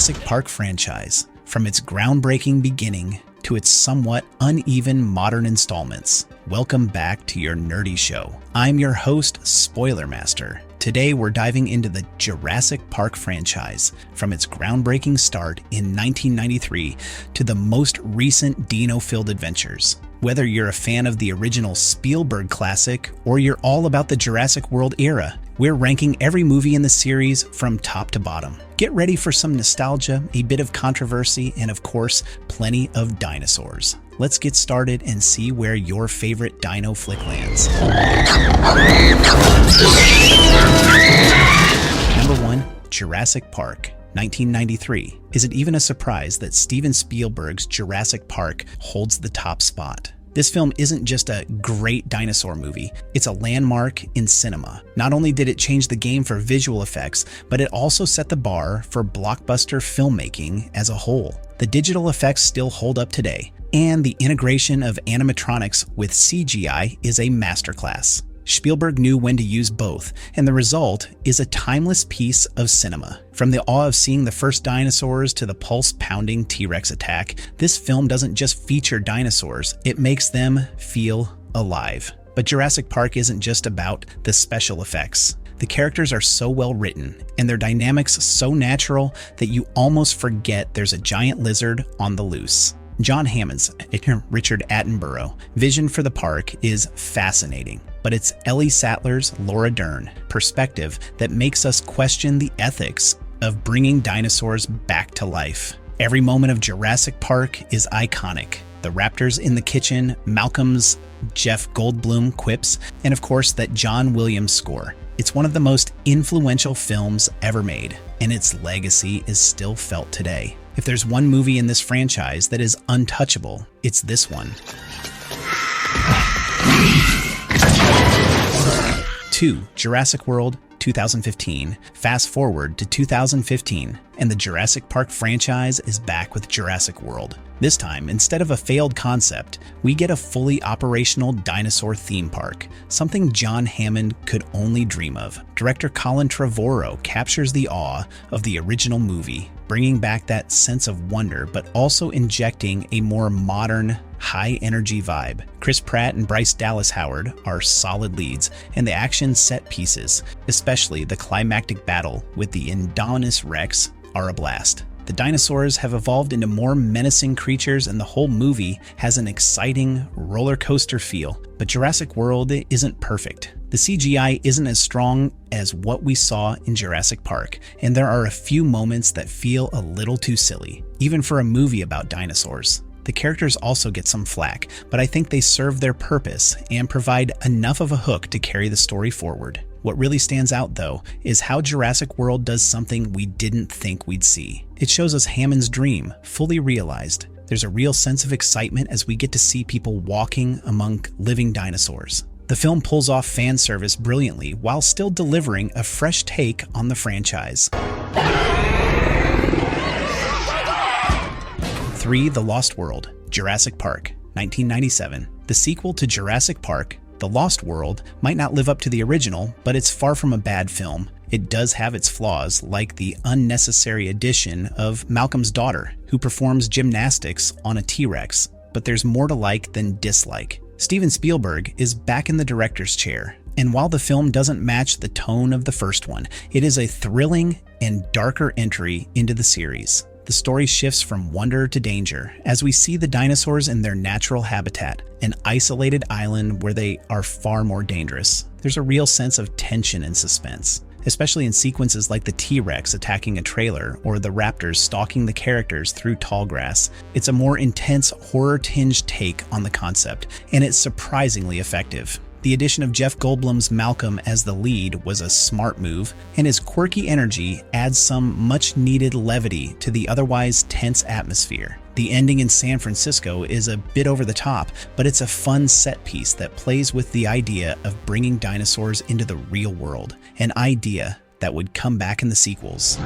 Jurassic Park franchise, from its groundbreaking beginning to its somewhat uneven modern installments. Welcome back to your nerdy show. I'm your host, Spoiler Master. Today we're diving into the Jurassic Park franchise, from its groundbreaking start in 1993 to the most recent dino-filled adventures. Whether you're a fan of the original Spielberg classic or you're all about the Jurassic World era, we're ranking every movie in the series from top to bottom. Get ready for some nostalgia, a bit of controversy, and of course, plenty of dinosaurs. Let's get started and see where your favorite dino flick lands. Number 1, Jurassic Park, 1993. Is it even a surprise that Steven Spielberg's Jurassic Park holds the top spot? This film isn't just a great dinosaur movie, it's a landmark in cinema. Not only did it change the game for visual effects, but it also set the bar for blockbuster filmmaking as a whole. The digital effects still hold up today, and the integration of animatronics with CGI is a masterclass. Spielberg knew when to use both, and the result is a timeless piece of cinema. From the awe of seeing the first dinosaurs to the pulse-pounding T-Rex attack, this film doesn't just feature dinosaurs, it makes them feel alive. But Jurassic Park isn't just about the special effects. The characters are so well written, and their dynamics so natural that you almost forget there's a giant lizard on the loose. John Hammond's Richard Attenborough vision for the park is fascinating, but it's Ellie Sattler's Laura Dern perspective that makes us question the ethics of bringing dinosaurs back to life. Every moment of Jurassic Park is iconic. The raptors in the kitchen, Malcolm's Jeff Goldblum quips, and of course that John Williams score. It's one of the most influential films ever made, and its legacy is still felt today. If there's one movie in this franchise that is untouchable, it's this one. 2. Jurassic World 2015. Fast forward to 2015, and the Jurassic Park franchise is back with Jurassic World. This time, instead of a failed concept, we get a fully operational dinosaur theme park, something John Hammond could only dream of. Director Colin Trevorrow captures the awe of the original movie, bringing back that sense of wonder, but also injecting a more modern, high-energy vibe. Chris Pratt and Bryce Dallas Howard are solid leads, and the action set pieces, especially the climactic battle with the Indominus Rex, are a blast. The dinosaurs have evolved into more menacing creatures, and the whole movie has an exciting roller coaster feel. But Jurassic World isn't perfect. The CGI isn't as strong as what we saw in Jurassic Park, and there are a few moments that feel a little too silly, even for a movie about dinosaurs. The characters also get some flack, but I think they serve their purpose and provide enough of a hook to carry the story forward. What really stands out, though, is how Jurassic World does something we didn't think we'd see. It shows us Hammond's dream fully realized. There's a real sense of excitement as we get to see people walking among living dinosaurs. The film pulls off fan service brilliantly while still delivering a fresh take on the franchise. 3. The Lost World, Jurassic Park, 1997. The sequel to Jurassic Park, The Lost World, might not live up to the original, but it's far from a bad film. It does have its flaws, like the unnecessary addition of Malcolm's daughter, who performs gymnastics on a T-Rex, but there's more to like than dislike. Steven Spielberg is back in the director's chair, and while the film doesn't match the tone of the first one, it is a thrilling and darker entry into the series. The story shifts from wonder to danger as we see the dinosaurs in their natural habitat, an isolated island where they are far more dangerous. There's a real sense of tension and suspense, especially in sequences like the T-Rex attacking a trailer or the raptors stalking the characters through tall grass. It's a more intense, horror-tinged take on the concept, and it's surprisingly effective. The addition of Jeff Goldblum's Malcolm as the lead was a smart move, and his quirky energy adds some much-needed levity to the otherwise tense atmosphere. The ending in San Francisco is a bit over the top, but it's a fun set piece that plays with the idea of bringing dinosaurs into the real world, an idea that would come back in the sequels.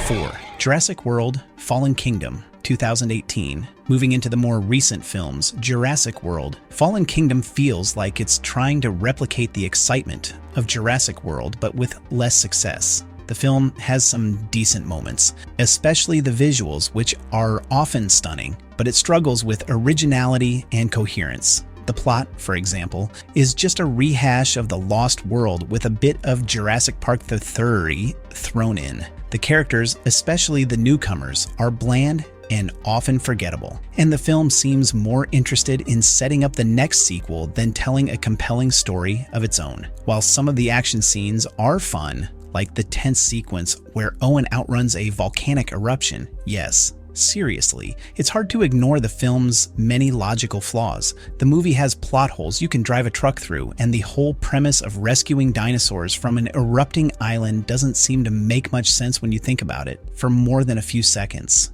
4. Jurassic World Fallen Kingdom, 2018. Moving into the more recent films, Jurassic World, Fallen Kingdom feels like it's trying to replicate the excitement of Jurassic World, but with less success. The film has some decent moments, especially the visuals, which are often stunning, but it struggles with originality and coherence. The plot, for example, is just a rehash of the Lost World with a bit of Jurassic Park III thrown in. The characters, especially the newcomers, are bland and often forgettable, and the film seems more interested in setting up the next sequel than telling a compelling story of its own. While some of the action scenes are fun, like the tense sequence where Owen outruns a volcanic eruption, yes, seriously, it's hard to ignore the film's many logical flaws. The movie has plot holes you can drive a truck through, and the whole premise of rescuing dinosaurs from an erupting island doesn't seem to make much sense when you think about it for more than a few seconds.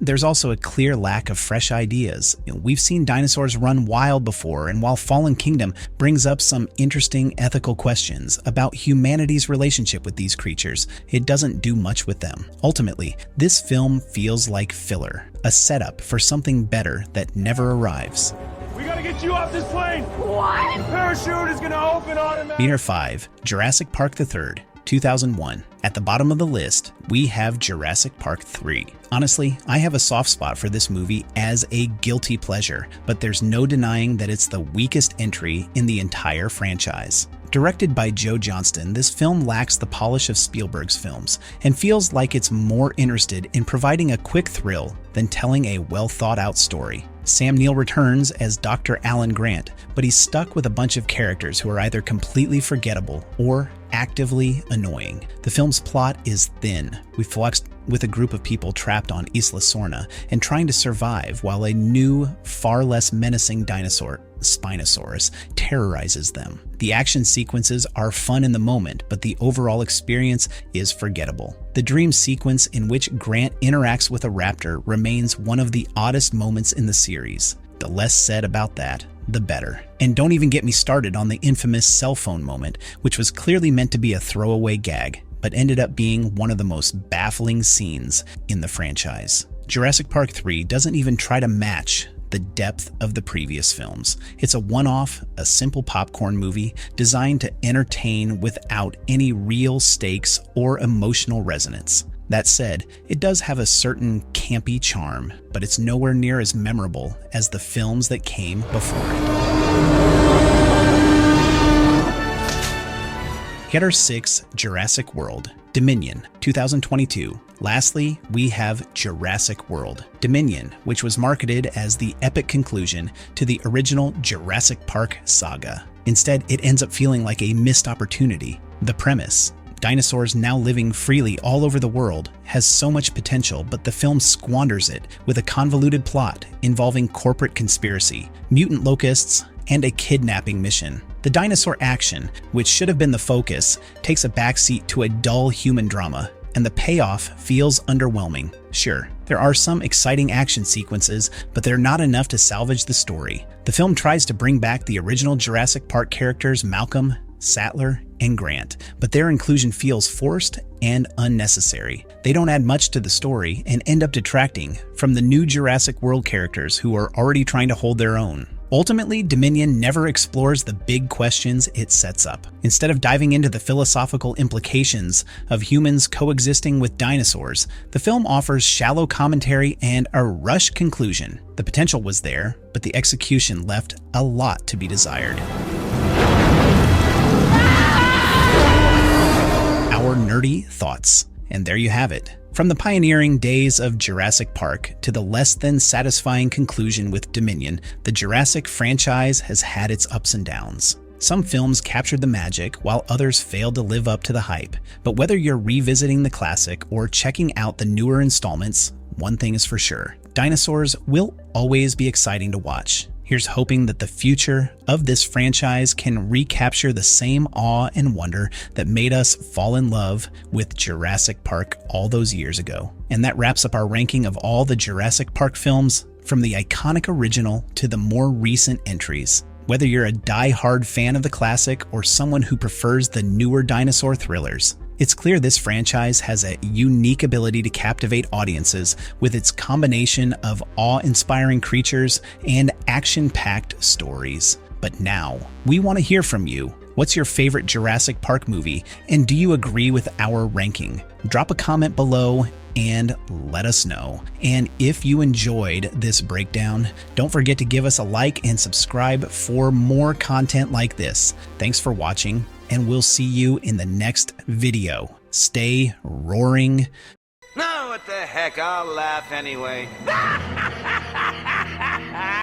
There's also a clear lack of fresh ideas. We've seen dinosaurs run wild before, and while Fallen Kingdom brings up some interesting ethical questions about humanity's relationship with these creatures, it doesn't do much with them. Ultimately, this film feels like filler, a setup for something better that never arrives. We gotta get you off this plane! What? Parachute is gonna open automatically! Meter 5, Jurassic Park III, 2001. At the bottom of the list, we have Jurassic Park III. Honestly, I have a soft spot for this movie as a guilty pleasure, but there's no denying that it's the weakest entry in the entire franchise. Directed by Joe Johnston, this film lacks the polish of Spielberg's films and feels like it's more interested in providing a quick thrill than telling a well-thought-out story. Sam Neill returns as Dr. Alan Grant, but he's stuck with a bunch of characters who are either completely forgettable or actively annoying. The film's plot is thin. We flux with a group of people trapped on Isla Sorna and trying to survive while a new, far less menacing dinosaur, Spinosaurus, terrorizes them. The action sequences are fun in the moment, but the overall experience is forgettable. The dream sequence in which Grant interacts with a raptor remains one of the oddest moments in the series. The less said about that, the better. And don't even get me started on the infamous cell phone moment, which was clearly meant to be a throwaway gag, but ended up being one of the most baffling scenes in the franchise. Jurassic Park 3 doesn't even try to match the depth of the previous films. It's a one-off, a simple popcorn movie designed to entertain without any real stakes or emotional resonance. That said, it does have a certain campy charm, but it's nowhere near as memorable as the films that came before it. Getter 6, Jurassic World Dominion, 2022. Lastly, we have Jurassic World Dominion, which was marketed as the epic conclusion to the original Jurassic Park saga. Instead, it ends up feeling like a missed opportunity. The premise, dinosaurs now living freely all over the world, has so much potential, but the film squanders it with a convoluted plot involving corporate conspiracy, mutant locusts, and a kidnapping mission. The dinosaur action, which should have been the focus, takes a backseat to a dull human drama, and the payoff feels underwhelming. Sure, there are some exciting action sequences, but they're not enough to salvage the story. The film tries to bring back the original Jurassic Park characters Malcolm, Sattler, and Grant, but their inclusion feels forced and unnecessary. They don't add much to the story and end up detracting from the new Jurassic World characters who are already trying to hold their own. Ultimately, Dominion never explores the big questions it sets up. Instead of diving into the philosophical implications of humans coexisting with dinosaurs, the film offers shallow commentary and a rushed conclusion. The potential was there, but the execution left a lot to be desired. Our nerdy thoughts. And there you have it. From the pioneering days of Jurassic Park to the less than satisfying conclusion with Dominion, the Jurassic franchise has had its ups and downs. Some films captured the magic, while others failed to live up to the hype. But whether you're revisiting the classic or checking out the newer installments, one thing is for sure: dinosaurs will always be exciting to watch. Here's hoping that the future of this franchise can recapture the same awe and wonder that made us fall in love with Jurassic Park all those years ago. And that wraps up our ranking of all the Jurassic Park films, from the iconic original to the more recent entries. Whether you're a die-hard fan of the classic or someone who prefers the newer dinosaur thrillers, It's clear this franchise has a unique ability to captivate audiences with its combination of awe-inspiring creatures and action-packed stories. But now, we want to hear from you. What's your favorite Jurassic Park movie, and do you agree with our ranking? Drop a comment below and let us know. And if you enjoyed this breakdown, don't forget to give us a like and subscribe for more content like this. Thanks for watching, and we'll see you in the next video. Stay roaring. No, what the heck, I'll laugh anyway.